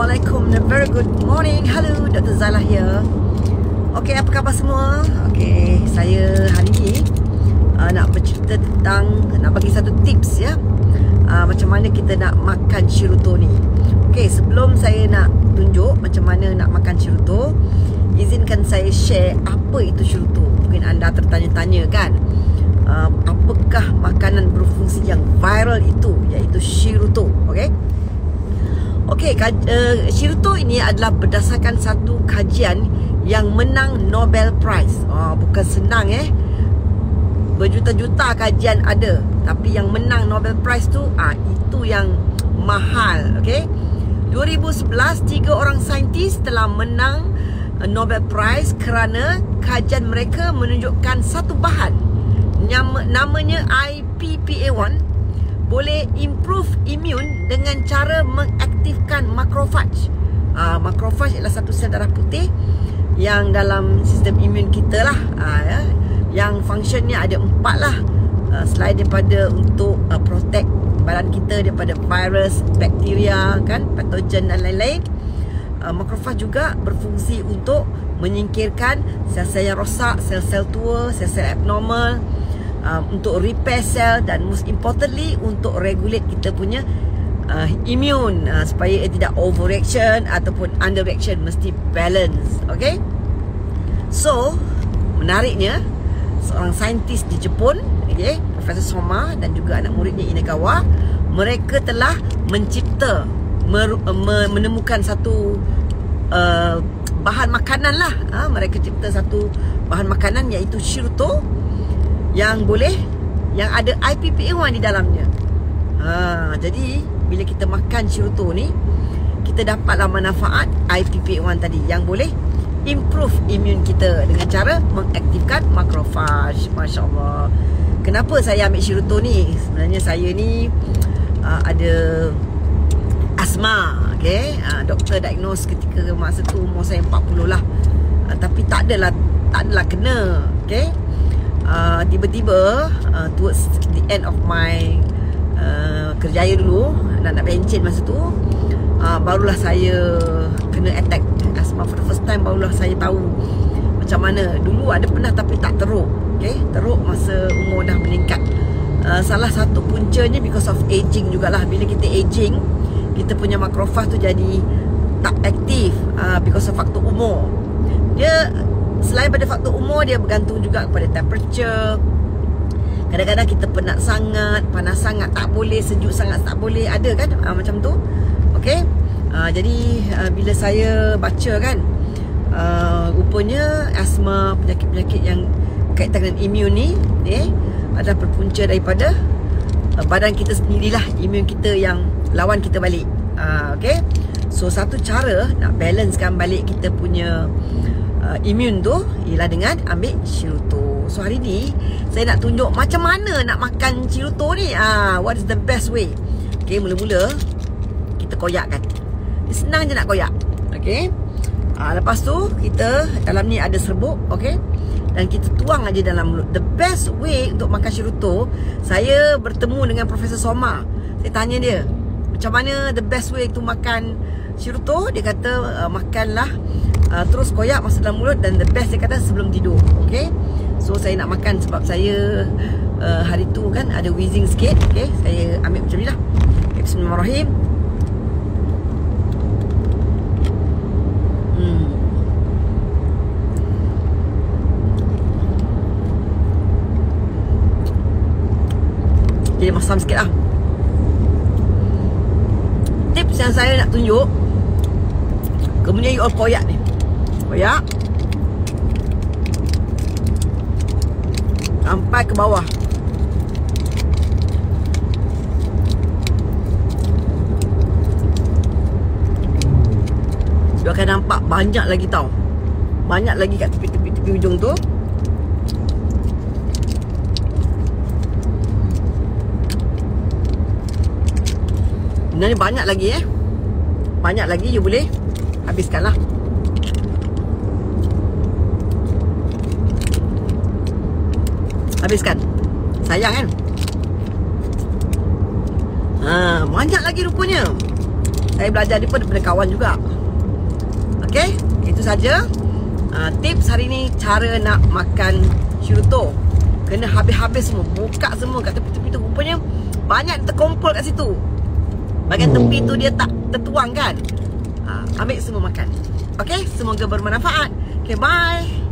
Assalamualaikum and very good morning. Hello, Dr. Zala here. Okay, apa khabar semua? Okay, saya hari ni nak bercerita tentang, nak bagi satu tips ya, macam mana kita nak makan Shirutto ni. Okay, sebelum saya nak tunjuk macam mana nak makan Shirutto, izinkan saya share apa itu Shirutto. Mungkin anda tertanya-tanya kan, apakah makanan berfungsi yang viral itu, iaitu Shirutto. Okay, Shirutto ini adalah berdasarkan satu kajian yang menang Nobel Prize. Bukan senang berjuta-juta kajian ada, tapi yang menang Nobel Prize tu itu yang mahal. 2011 3 orang saintis telah menang Nobel Prize kerana kajian mereka menunjukkan satu bahan namanya IPPA1 boleh improve imun dengan cara mengaktifkan makrofaj. Makrofaj adalah satu sel darah putih yang dalam sistem imun kita lah, yang functionnya ada 4 lah. Selain daripada untuk protect badan kita daripada virus, bakteria kan, patogen dan lain-lain, makrofaj juga berfungsi untuk menyingkirkan sel-sel yang rosak, sel-sel tua, sel-sel abnormal, untuk repair sel, dan most importantly untuk regulate kita punya immune, supaya tidak overreaction ataupun underreaction, mesti balance. Okay, so menariknya seorang saintis di Jepun, Profesor Soma dan juga anak muridnya Inagawa, mereka telah mencipta, menemukan satu bahan makanan lah. Mereka cipta satu bahan makanan iaitu Shirutto yang ada IPPA1 di dalamnya. Jadi bila kita makan Shirutto ni, kita dapatlah manfaat IPPA1 tadi yang boleh improve imun kita dengan cara mengaktifkan makrofaj. Masya Allah. Kenapa saya ambil Shirutto ni? Sebenarnya saya ni ada asma. Doktor diagnose ketika masa tu umur saya 40 lah, tapi tak adalah kena. Tiba-tiba towards the end of my kerjaya dulu, nak bencin masa tu, barulah saya kena attack asma for the first time. Barulah saya tahu macam mana. Dulu ada pernah tapi tak teruk. Teruk masa umur dah meningkat. Salah satu puncanya because of aging jugalah. Bila kita aging, kita punya makrofaj tu jadi tak aktif, because of faktor umur. Dia selain pada faktor umur, dia bergantung juga kepada temperature. Kadang-kadang kita penat sangat, panas sangat tak boleh, sejuk sangat tak boleh, ada kan macam tu. Jadi bila saya baca kan, rupanya asma, penyakit-penyakit yang berkaitan dengan imun ni adalah berpunca daripada badan kita sendirilah, imun kita yang lawan kita balik. So satu cara nak balancekan balik kita punya imun tu ialah dengan ambil Shirutto. So hari ni saya nak tunjuk macam mana nak makan Shirutto ni. What is the best way? Mula-mula kita koyakkan. Dia senang je nak koyak. Lepas tu kita dalam ni ada serbuk, dan kita tuang aja dalam mulut. The best way untuk makan Shirutto, saya bertemu dengan Profesor Soma. Saya tanya dia, macam mana the best way to makan Shirutto? Dia kata makanlah, terus koyak masuk dalam mulut, dan the best dia kata sebelum tidur. So saya nak makan sebab saya hari tu kan ada wheezing sikit. Saya ambil macam ni lah. Bismillahirrahmanirrahim. Jadi masam sikit lah. Tips yang saya nak tunjuk, kemudian you all koyak ni. Koyak sampai ke bawah. You akan nampak banyak lagi tau. Banyak lagi kat tepi-tepi ujung tu. Sebenarnya banyak lagi banyak lagi, you boleh habiskan lah. Habiskan. Sayang kan? Banyak lagi rupanya. Saya belajar ni pun daripada kawan juga. Okay, itu saja tips hari ni. Cara nak makan Shirutto, kena habis-habis semua, buka semua kat tepi-tepi tu. Rupanya banyak terkumpul kat situ. Bahagian tepi tu dia tak tertuang kan. Ambil semua makan. Okay, semoga bermanfaat. Okay, bye.